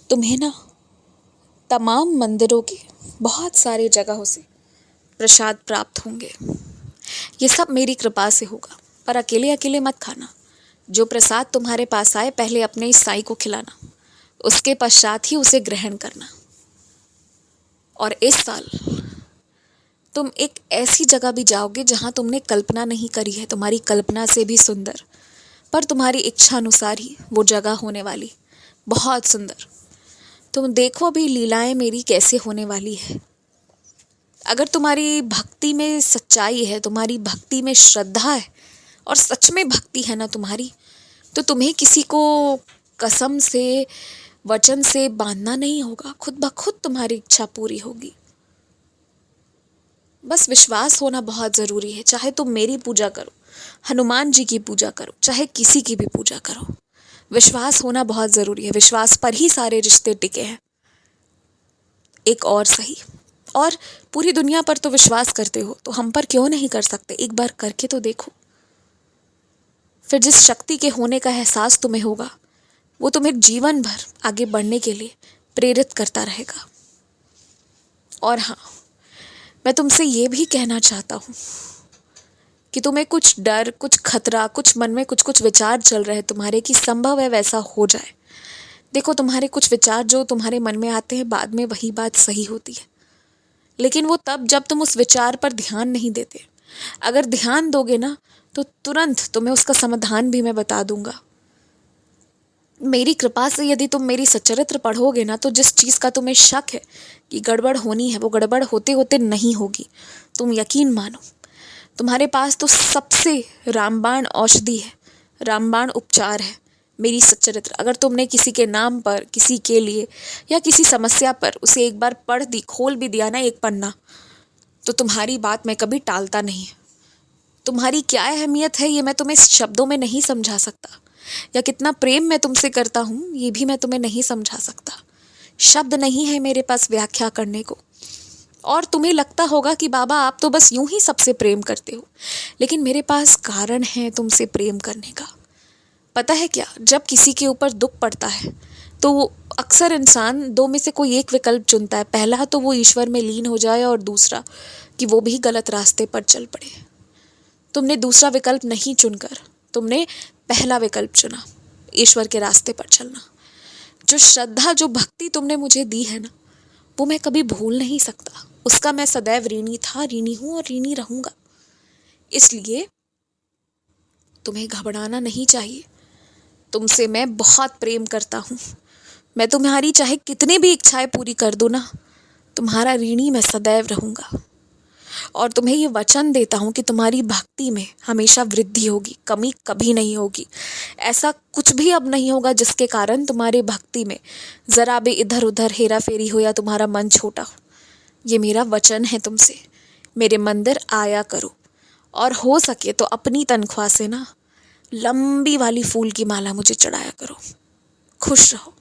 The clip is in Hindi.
तुम्हें ना तमाम मंदिरों के बहुत सारे जगहों से प्रसाद प्राप्त होंगे। ये सब मेरी कृपा से होगा, पर अकेले अकेले मत खाना। जो प्रसाद तुम्हारे पास आए पहले अपने इस साईं को खिलाना, उसके पश्चात ही उसे ग्रहण करना। और इस साल तुम एक ऐसी जगह भी जाओगे जहां तुमने कल्पना नहीं करी है, तुम्हारी कल्पना से भी सुंदर, पर तुम्हारी इच्छा अनुसार ही वो जगह होने वाली, बहुत सुंदर। तुम देखो अभी लीलाएं मेरी कैसे होने वाली है। अगर तुम्हारी भक्ति में सच्चाई है, तुम्हारी भक्ति में श्रद्धा है और सच में भक्ति है ना तुम्हारी, तो तुम्हें किसी को कसम से, वचन से बांधना नहीं होगा। खुद ब खुद तुम्हारी इच्छा पूरी होगी। बस विश्वास होना बहुत ज़रूरी है। चाहे तुम मेरी पूजा करो, हनुमान जी की पूजा करो, चाहे किसी की भी पूजा करो, विश्वास होना बहुत ज़रूरी है। विश्वास पर ही सारे रिश्ते टिके हैं। एक और सही, और पूरी दुनिया पर तो विश्वास करते हो, तो हम पर क्यों नहीं कर सकते? एक बार करके तो देखो। फिर जिस शक्ति के होने का एहसास तुम्हें होगा, वो तुम्हें जीवन भर आगे बढ़ने के लिए प्रेरित करता रहेगा। और हाँ, मैं तुमसे ये भी कहना चाहता हूँ कि तुम्हें कुछ डर, कुछ खतरा, कुछ मन में कुछ विचार चल रहे हैं तुम्हारे कि संभव है वैसा हो जाए। देखो, तुम्हारे कुछ विचार जो तुम्हारे मन में आते हैं, बाद में वही बात सही होती है, लेकिन वो तब जब तुम उस विचार पर ध्यान नहीं देते। अगर ध्यान दोगे ना, तो तुरंत तुम्हें उसका समाधान भी मैं बता दूंगा। मेरी कृपा से यदि तुम मेरी सच्चरित्र पढ़ोगे ना, तो जिस चीज़ का तुम्हें शक है कि गड़बड़ होनी है, वो गड़बड़ होते होते नहीं होगी। तुम यकीन मानो, तुम्हारे पास तो सबसे रामबाण औषधि है, रामबाण उपचार है मेरी सच्चरित्र। अगर तुमने किसी के नाम पर, किसी के लिए या किसी समस्या पर उसे एक बार पढ़ दी, खोल भी दिया ना एक पन्ना, तो तुम्हारी बात मैं कभी टालता नहीं। तुम्हारी क्या अहमियत है ये मैं तुम्हें शब्दों में नहीं समझा सकता, या कितना प्रेम मैं तुमसे करता हूँ ये भी मैं तुम्हें नहीं समझा सकता। शब्द नहीं है मेरे पास व्याख्या करने को। और तुम्हें लगता होगा कि बाबा आप तो बस यूं ही सबसे प्रेम करते हो, लेकिन मेरे पास कारण है तुमसे प्रेम करने का। पता है क्या, जब किसी के ऊपर दुख पड़ता है तो अक्सर इंसान दो में से कोई एक विकल्प चुनता है। पहला तो वो ईश्वर में लीन हो जाए, और दूसरा कि वो भी गलत रास्ते पर चल पड़े। तुमने दूसरा विकल्प नहीं चुनकर तुमने पहला विकल्प चुना, ईश्वर के रास्ते पर चलना। जो श्रद्धा, जो भक्ति तुमने मुझे दी है ना, वो मैं कभी भूल नहीं सकता। उसका मैं सदैव ऋणी था, ऋणी हूँ और ऋणी रहूंगा। इसलिए तुम्हें घबराना नहीं चाहिए। तुमसे मैं बहुत प्रेम करता हूँ। मैं तुम्हारी चाहे कितनी भी इच्छाएं पूरी कर दूँ ना, तुम्हारा ऋणी मैं सदैव रहूंगा। और तुम्हें ये वचन देता हूँ कि तुम्हारी भक्ति में हमेशा वृद्धि होगी, कमी कभी नहीं होगी। ऐसा कुछ भी अब नहीं होगा जिसके कारण तुम्हारी भक्ति में जरा भी इधर उधर हेरा फेरी हो या तुम्हारा मन छोटा हो। ये मेरा वचन है तुमसे। मेरे मंदिर आया करो, और हो सके तो अपनी तनख्वाह से ना लंबी वाली फूल की माला मुझे चढ़ाया करो। खुश रहो।